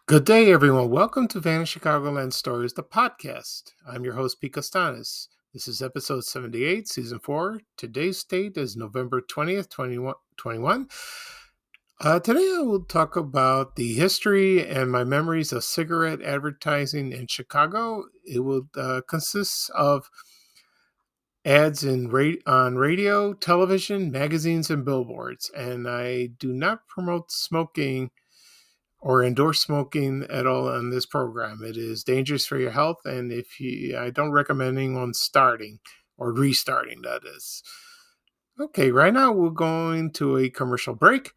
Good day, everyone. Welcome to Vanished Chicagoland Stories, the podcast. I'm your host, Pete Costanis. This is episode 78, season 4. Today's date is November 20th, 2021. Today I will talk about the history and my memories of cigarette advertising in Chicago. It will consist of ads on radio, television, magazines, and billboards. And I do not promote smoking or endorse smoking at all on this program. It is dangerous for your health, and I don't recommend anyone starting or restarting. That is okay. Right now, we're going to a commercial break,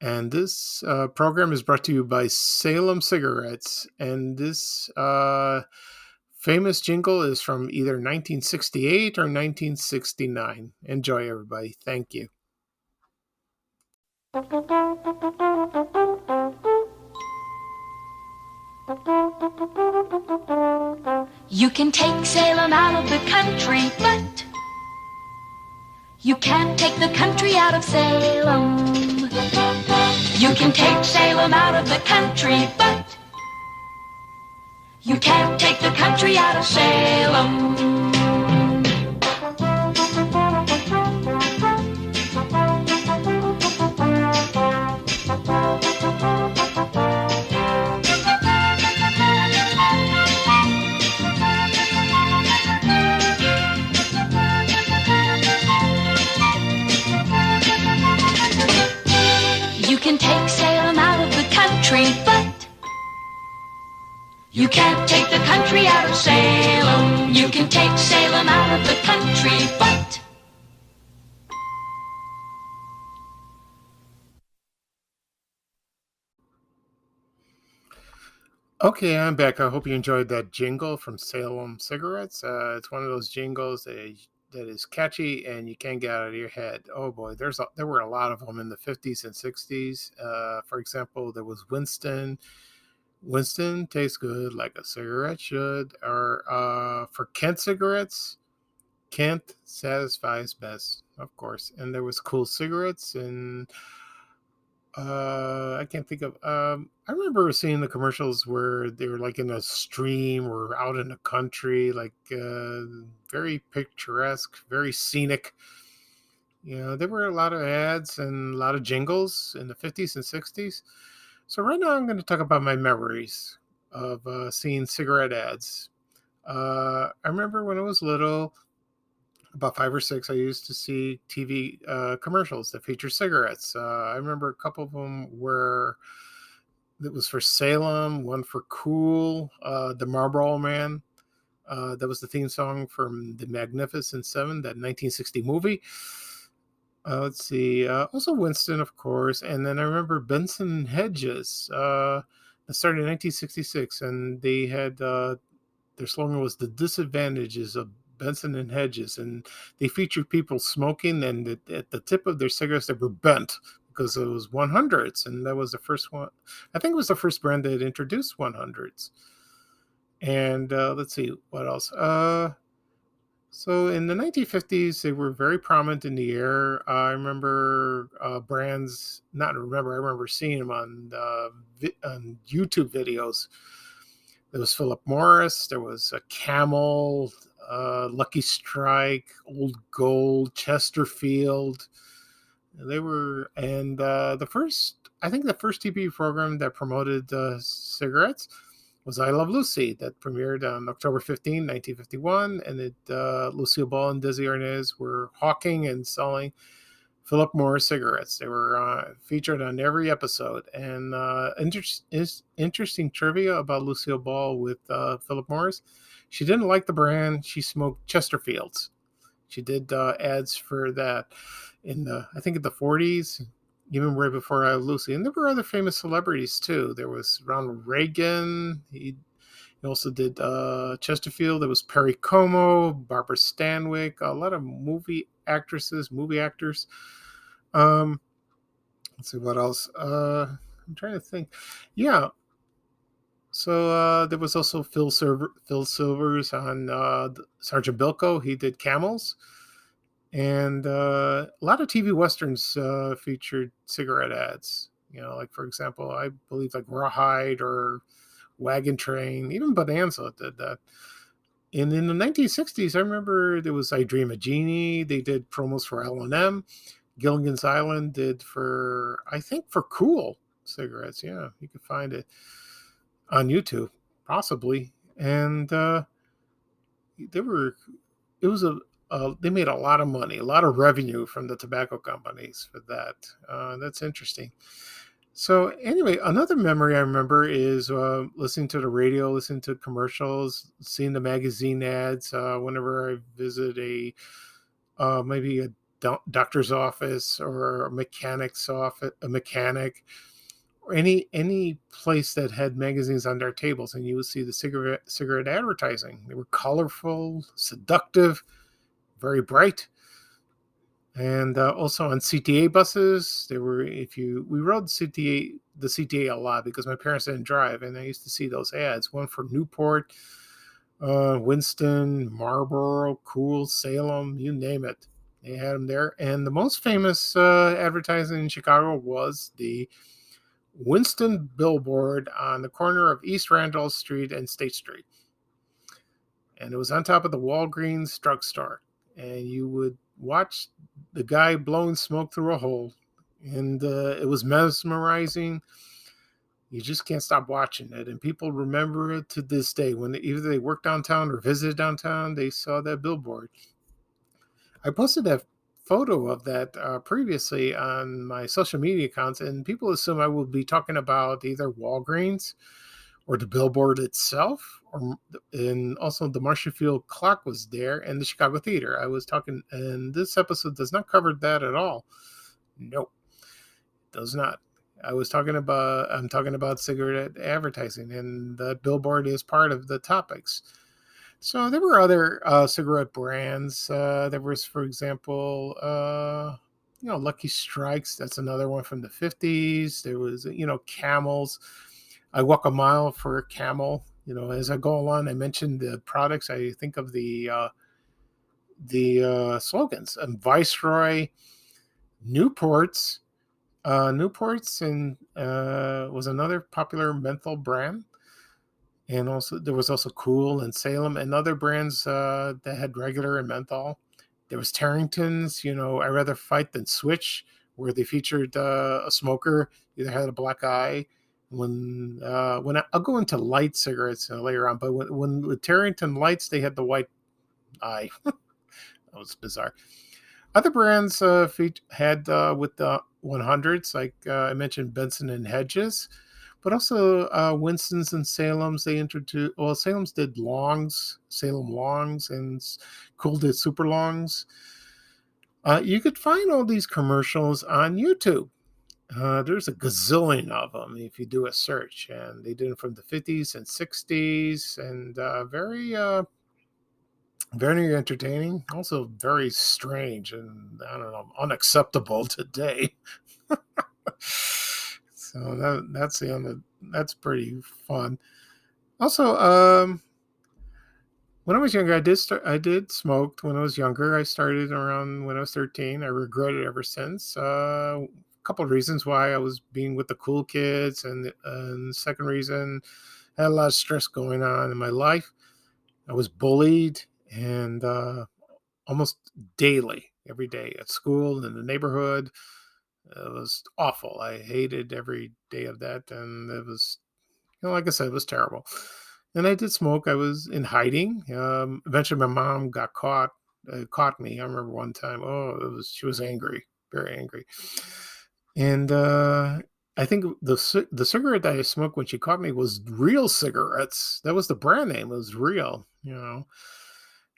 and this program is brought to you by Salem Cigarettes. And this famous jingle is from either 1968 or 1969. Enjoy, everybody. Thank you. You can take Salem out of the country, but you can't take the country out of Salem. You can take Salem out of the country, but you can't take the country out of Salem. You can take Salem out of the country, but you can't take the country out of Salem. You can take Salem out of the country, but Okay, I'm back. I hope you enjoyed that jingle from Salem Cigarettes. It's one of those jingles that is catchy and you can't get out of your head. Oh boy, there were a lot of them in the 50s and 60s. For example, there was Winston. Winston tastes good like a cigarette should. Or for Kent cigarettes, Kent satisfies best, of course. And there was Cool Cigarettes and I can't think of. I remember seeing the commercials where they were like in a stream or out in the country, like very picturesque, very scenic. There were a lot of ads and a lot of jingles in the 50s and 60s. So right now I'm going to talk about my memories of seeing cigarette ads. I remember when I was little, about 5 or 6, I used to see TV commercials that feature cigarettes. I remember a couple of them where it was for Salem, one for Cool, the Marlboro Man. That was the theme song from the Magnificent Seven, that 1960 movie. Let's see. Also Winston, of course. And then I remember Benson Hedges. That started in 1966, and they had their slogan was "The Disadvantages of Benson and Hedges," and they featured people smoking, and at the tip of their cigarettes they were bent because it was 100s, and that was the first one. I think it was the first brand that introduced 100s. And let's see what else. So in the 1950s, they were very prominent in the air. I remember brands, not remember, I remember seeing them on YouTube videos. There was Philip Morris, there was a Camel, Lucky Strike, Old Gold, Chesterfield. They were, and I think the first TV program that promoted cigarettes was I Love Lucy, that premiered on October 15, 1951. And Lucille Ball and Desi Arnaz were hawking and selling Philip Morris cigarettes. They were featured on every episode. And interesting trivia about Lucille Ball with Philip Morris. She didn't like the brand. She smoked Chesterfields. She did ads for that I think in the 40s, even way before I Lucy. And there were other famous celebrities too. There was Ronald Reagan. He also did Chesterfield. There was Perry Como, Barbara Stanwyck, a lot of movie actresses, movie actors. Let's see what else. I'm trying to think. Yeah. So there was also Phil Silvers on Sergeant Bilko. He did Camels. And a lot of TV westerns featured cigarette ads. Like for example, I believe like Rawhide or Wagon Train, even Bonanza did that. And in the 1960s, I remember there was I Dream a Genie. They did promos for L&M. Gilligan's Island did for, I think, for Cool cigarettes. Yeah, you could find it on YouTube, possibly. And they were, it was they made a lot of money, a lot of revenue from the tobacco companies for that. That's interesting. So anyway, another memory I remember is listening to the radio, listening to commercials, seeing the magazine ads. Whenever I visit maybe a doctor's office or a mechanic's office, a mechanic, or any place that had magazines on their tables, and you would see the cigarette advertising. They were colorful, seductive, very bright. And also on CTA buses, there were if you we rode the CTA a lot because my parents didn't drive, and I used to see those ads. One for Newport, Winston, Marlboro, Cool, Salem, you name it, they had them there. And the most famous advertising in Chicago was the Winston Billboard on the corner of East Randolph Street and State Street, and it was on top of the Walgreens drugstore, and you would watch the guy blowing smoke through a hole, and it was mesmerizing. You just can't stop watching it, and people remember it to this day. When either they worked downtown or visited downtown, they saw that billboard. I posted that photo of that previously on my social media accounts, and people assume I will be talking about either Walgreens or the billboard itself, and also the Marshfield clock was there, and the Chicago Theater. I was talking, and this episode does not cover that at all. Nope, does not. I'm talking about cigarette advertising, and that billboard is part of the topics. So there were other cigarette brands. There was, for example, Lucky Strikes. That's another one from the 50s. There was, Camels. I walk a mile for a Camel. As I go along, I mention the products. I think of the slogans. And Viceroy, Newports. Newports and was another popular menthol brand. And also there was also Cool and Salem and other brands that had regular and menthol. There was Tarrington's, I rather fight than switch, where they featured a smoker either had a black eye. I'll go into light cigarettes later on, but when the Tarrington lights, they had the white eye. That was bizarre. Other brands had with the 100s, like I mentioned, Benson and Hedges, but also Winston's and Salem's. They introduced, Salem's did Salem longs, and Cool did super longs. You could find all these commercials on YouTube. There's a gazillion of them if you do a search, and they did it from the 50s and 60s, and very entertaining, also very strange, and I don't know, unacceptable today. So that's pretty fun. Also, when I was younger, I did smoke when I was younger. I started around when I was 13. I regret it ever since. A couple of reasons why: I was being with the cool kids, and the second reason, I had a lot of stress going on in my life. I was bullied, and almost daily, every day at school, in the neighborhood. It was awful. I hated every day of that, and it was, like I said, it was terrible. And I did smoke. I was in hiding. Eventually, my mom caught me. I remember one time. She was angry, very angry. And I think the cigarette that I smoked when she caught me was Real Cigarettes. That was the brand name. It was Real,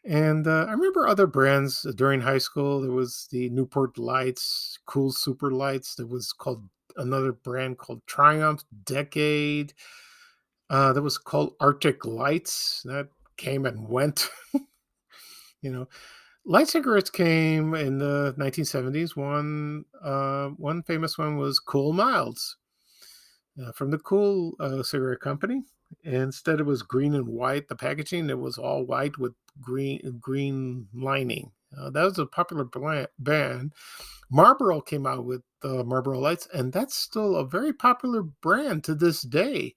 And I remember other brands during high school. There was the Newport Lights, Cool Super Lights. There was called another brand called Triumph Decade. That was called Arctic Lights. That came and went. Light cigarettes came in the 1970s. One famous one was Cool Milds from the Cool cigarette company. Instead, it was green and white. The packaging, it was all white with green lining. That was a popular band. Marlboro came out with Marlboro Lights, and that's still a very popular brand to this day.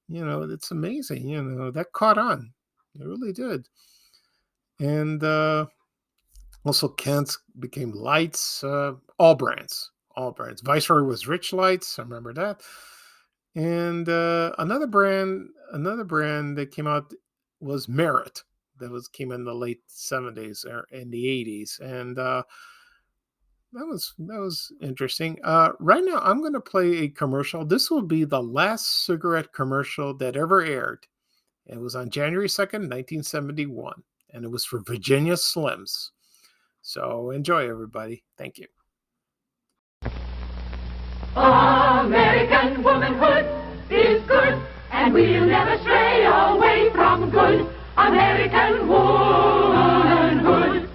It's amazing. That caught on. It really did. And also Kent's became Lights, all brands. All brands. Viceroy was Rich Lights. I remember that. And another brand that came out was Merit. Came in the late 70s or in the 80s. And that was interesting. Right now, I'm going to play a commercial. This will be the last cigarette commercial that ever aired. It was on January 2nd, 1971, and it was for Virginia Slims. So enjoy, everybody. Thank you. American womanhood is good, and we'll never stray away from good American womanhood.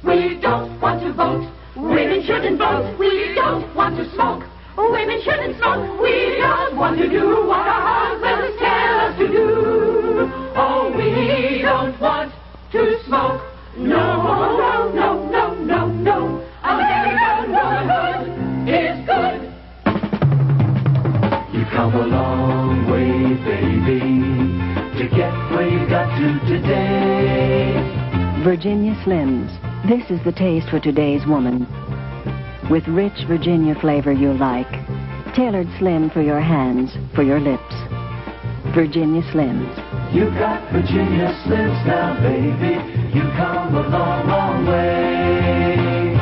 We don't want to vote. Women shouldn't vote. We don't want to smoke. Women shouldn't smoke. We don't want to do what our husbands tell us to do. Oh, we don't want to smoke. No, no, no, no, no, no. American womanhood is good. You've come a long way, baby, to get where you got to today. Virginia Slims. This is the taste for today's woman. With rich Virginia flavor you like. Tailored slim for your hands, for your lips. Virginia Slims. You got Virginia Slims now, baby. You come a long, long way.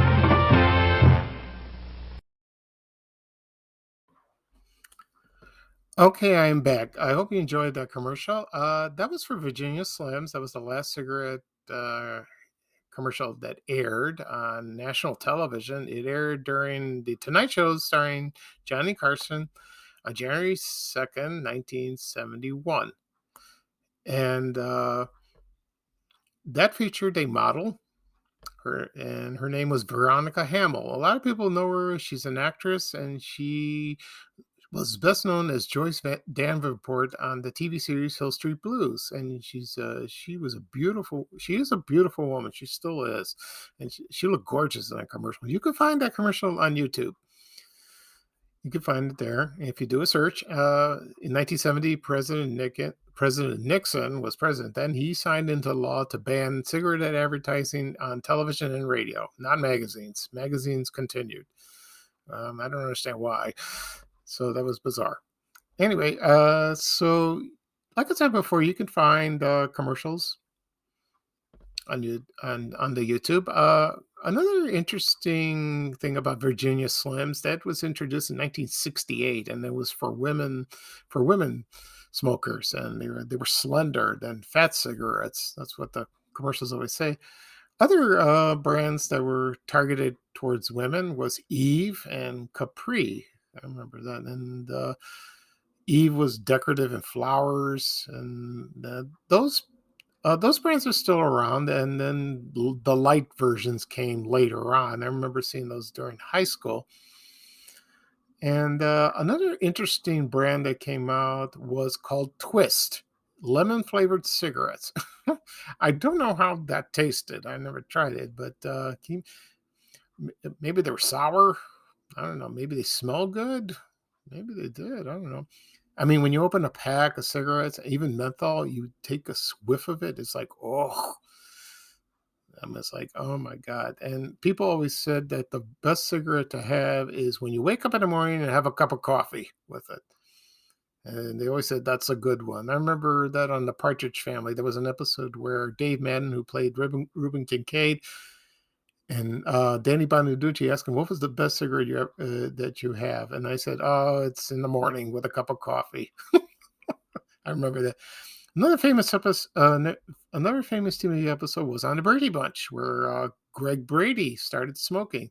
Okay, I am back. I hope you enjoyed that commercial. That was for Virginia Slims. That was the last cigarette commercial that aired on national television. It aired during the Tonight Show starring Johnny Carson on January 2nd, 1971. And that featured a model, and her name was Veronica Hamill. A lot of people know her. She's an actress, and she was best known as Joyce Davenport on the TV series Hill Street Blues, and she is a beautiful woman. She still is, and she looked gorgeous in that commercial. You can find that commercial on YouTube. You can find it there if you do a search. In 1970, President Nixon was president. Then he signed into law to ban cigarette advertising on television and radio, not magazines. Magazines continued. I don't understand why. So that was bizarre. Anyway, so like I said before, you can find commercials on the YouTube. Another interesting thing about Virginia Slims, that was introduced in 1968, and it was for women smokers, and they were slender than fat cigarettes. That's what the commercials always say. Other brands that were targeted towards women was Eve and Capri. I remember that. And Eve was decorative and flowers, and those brands are still around. And then the light versions came later on. I remember seeing those during high school. And another interesting brand that came out was called Twist, lemon flavored cigarettes. I don't know how that tasted. I never tried it, but maybe they were sour. I don't know. Maybe they smell good. Maybe they did. I don't know. I mean, when you open a pack of cigarettes, even menthol, you take a whiff of it. It's like, oh, it's like, oh my God. And people always said that the best cigarette to have is when you wake up in the morning and have a cup of coffee with it. And they always said that's a good one. I remember that on the Partridge Family. There was an episode where Dave Madden, who played Reuben Kincaid, and Danny Bonaducci asked him, what was the best cigarette that you have? And I said, oh, it's in the morning with a cup of coffee. I remember that. Another famous TV episode was on the Brady Bunch, where Greg Brady started smoking.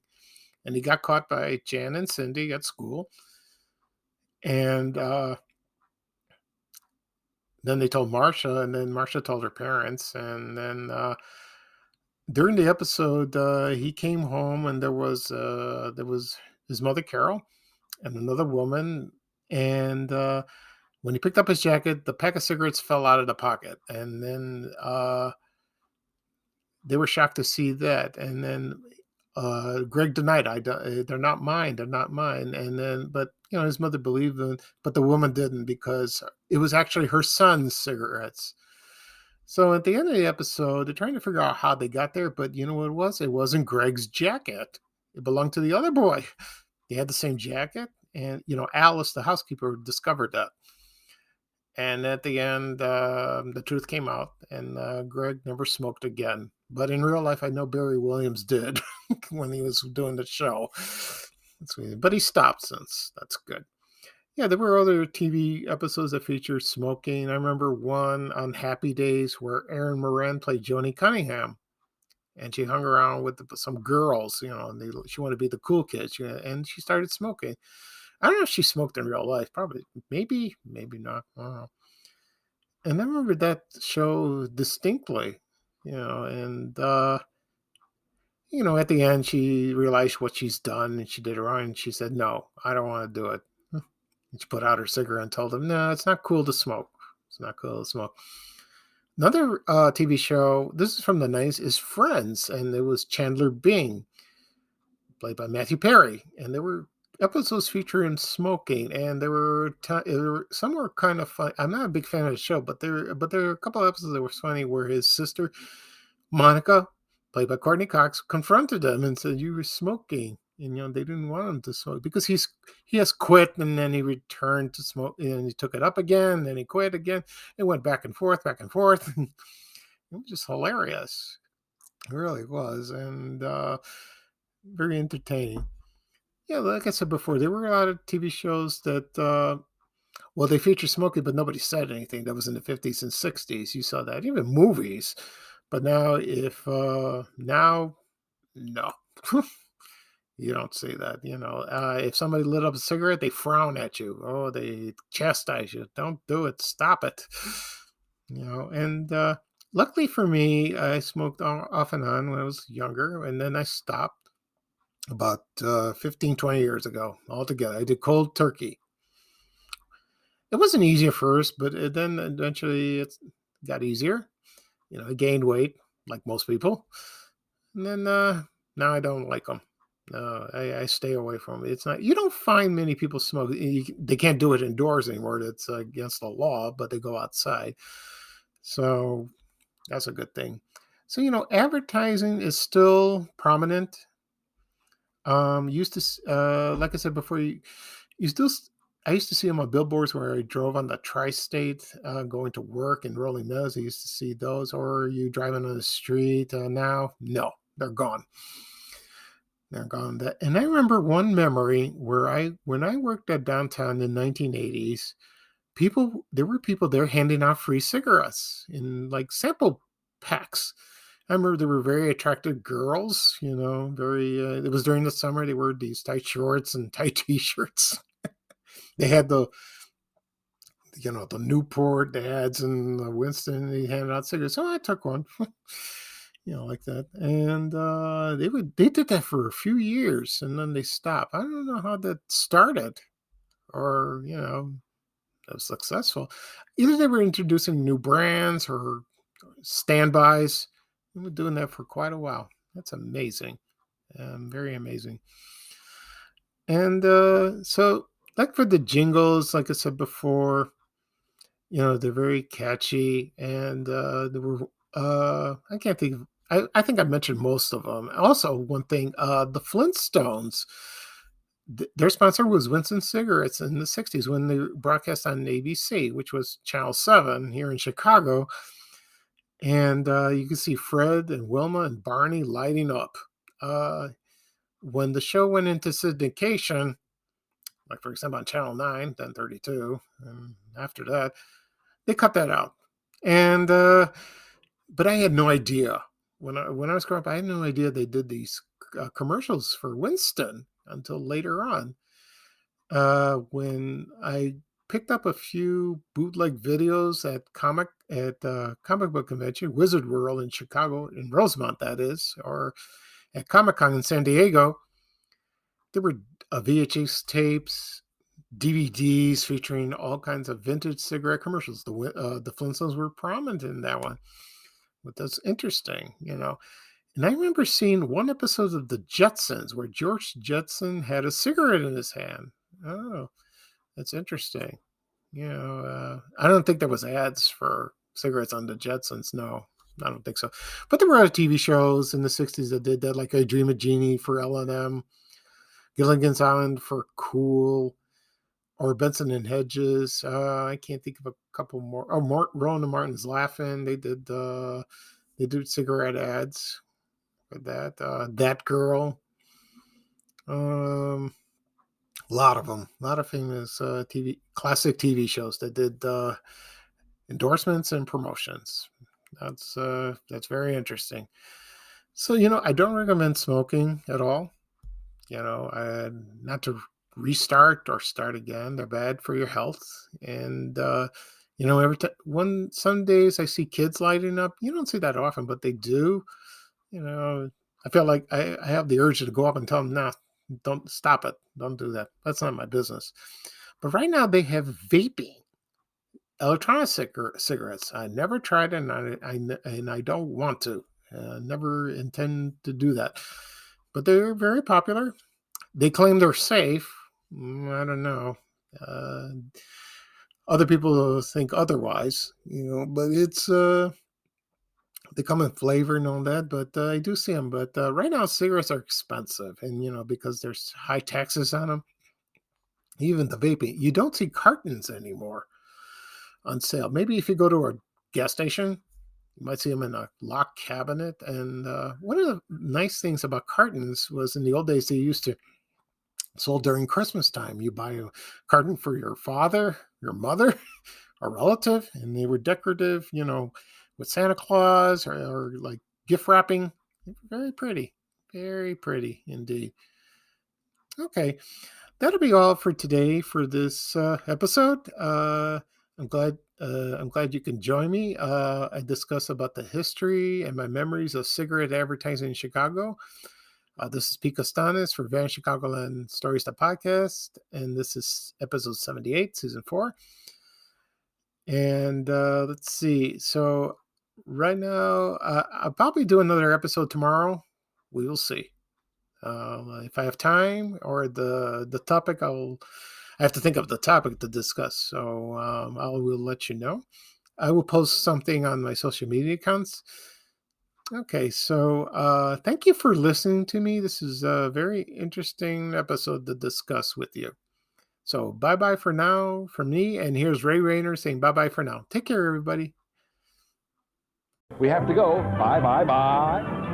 And he got caught by Jan and Cindy at school. And then they told Marcia, and then Marcia told her parents. And then during the episode, he came home, and there was his mother Carol and another woman. And when he picked up his jacket, the pack of cigarettes fell out of the pocket. And then they were shocked to see that. And then Greg denied, they're not mine, they're not mine. And then, but his mother believed them, but the woman didn't, because it was actually her son's cigarettes. So at the end of the episode, they're trying to figure out how they got there, but you know what it was? It wasn't Greg's jacket. It belonged to the other boy. They had the same jacket, and Alice, the housekeeper, discovered that. And at the end, the truth came out, and Greg never smoked again. But in real life, I know Barry Williams did when he was doing the show. But he stopped since. That's good. Yeah, there were other TV episodes that featured smoking. I remember one on Happy Days where Erin Moran played Joni Cunningham, and she hung around with some girls, and she wanted to be the cool kid, and she started smoking. I don't know if she smoked in real life. Probably, maybe not. I don't know. And I remember that show distinctly, and at the end she realized what she's done, and she did it wrong, and she said, "No, I don't want to do it." And she put out her cigarette and told him, "No, it's not cool to smoke. It's not cool to smoke." Another TV show, this is from the 90s, is Friends, and it was Chandler Bing, played by Matthew Perry, and there were episodes featuring smoking, and there were some were kind of fun. I'm not a big fan of the show, but there were a couple of episodes that were funny where his sister Monica, played by Courtney Cox, confronted him and said, "You were smoking." And they didn't want him to smoke because he has quit, and then he returned to smoke, and he took it up again, then he quit again. It went back and forth, back and forth. It was just hilarious. It really was, and very entertaining. Yeah, like I said before, there were a lot of TV shows that, they featured smoking, but nobody said anything. That was in the 50s and 60s. You saw that, even movies. But now, now, no. You don't see that, if somebody lit up a cigarette, they frown at you. Oh, they chastise you. Don't do it. Stop it. And luckily for me, I smoked off and on when I was younger, and then I stopped about 15, 20 years ago altogether. I did cold turkey. It wasn't easy at first, but then eventually it got easier. I gained weight like most people. And then now I don't like them. No, I stay away from it. It's not. You don't find many people smoke. They can't do it indoors anymore. It's against the law, but they go outside. So that's a good thing. So advertising is still prominent. Used to, like I said before, you still. I used to see them on billboards where I drove on the tri-state, going to work in Rolling Meadows. I used to see those, or you driving on the street. Now, no, they're gone. They're gone. And I remember one memory where when I worked at downtown in the 1980s, there were people there handing out free cigarettes in like sample packs. I remember there were very attractive girls, very, it was during the summer. They wore these tight shorts and tight t-shirts. They had the Newport ads and the Winston, they handed out cigarettes. So I took one. Like that. And they did that for a few years, and then they stopped. I don't know how that started, or that was successful. Either they were introducing new brands or standbys. They were doing that for quite a while. That's amazing. Very amazing. And so, like for the jingles, like I said before, they're very catchy, and there were I can't think of. I think I mentioned most of them. Also, one thing, the Flintstones, their sponsor was Winston Cigarettes in the 60s when they broadcast on ABC, which was Channel 7 here in Chicago. And you can see Fred and Wilma and Barney lighting up. When the show went into syndication, like for example on Channel 9, then 32, and after that, they cut that out. And but I had no idea. When I was growing up, I had no idea they did these commercials for Winston until later on. When I picked up a few bootleg videos at comic book convention, Wizard World in Chicago, in Rosemont, that is, or at Comic-Con in San Diego, there were VHS tapes, DVDs featuring all kinds of vintage cigarette commercials. The Flintstones were prominent in that one. But that's interesting, you know. And I remember seeing one episode of the Jetsons where George Jetson had a cigarette in his hand. Oh, that's interesting. I don't think there was ads for cigarettes on the Jetsons. No, I don't think so. But there were other TV shows in the 60s that did that, like I Dream of Jeannie for L&M, Gilligan's Island for Cool, or Benson and Hedges. I can't think of a couple more. Oh, Rowan and Martin's Laughing. They did cigarette ads for that. That Girl. Um, a lot of them. A lot of famous classic TV shows that did endorsements and promotions. That's very interesting. So I don't recommend smoking at all. Not to restart or start again. They're bad for your health. And every time some days I see kids lighting up. You don't see that often, but they do. I feel like I have the urge to go up and tell them, "Nah, don't stop it. Don't do that. That's not my business." But right now they have vaping, electronic cigarettes. I never tried it, and I don't want to. Never intend to do that. But they're very popular. They claim they're safe. I don't know. Other people think otherwise, but it's they come in flavor and all that, but I do see them. But right now, cigarettes are expensive, and because there's high taxes on them, even the vaping, you don't see cartons anymore on sale. Maybe if you go to a gas station, you might see them in a locked cabinet. And one of the nice things about cartons was in the old days, they used to sold during Christmas time. You buy a carton for your father, your mother, a relative, and they were decorative, with Santa Claus or like gift wrapping. Very pretty indeed. Okay, that'll be all for today for this episode. I'm glad you can join me. I discuss about the history and my memories of cigarette advertising in Chicago. This is Pete Costanis for Van Chicagoland Stories, the podcast, and this is episode 78, season 4. And let's see. So right now, I'll probably do another episode tomorrow. We will see. If I have time or the topic, I have to think of the topic to discuss. So I will let you know. I will post something on my social media accounts. Okay, so thank you for listening to me. This is a very interesting episode to discuss with you. So bye-bye for now from me, and here's Ray Rayner saying bye-bye for now. Take care, everybody. We have to go. Bye, bye, bye.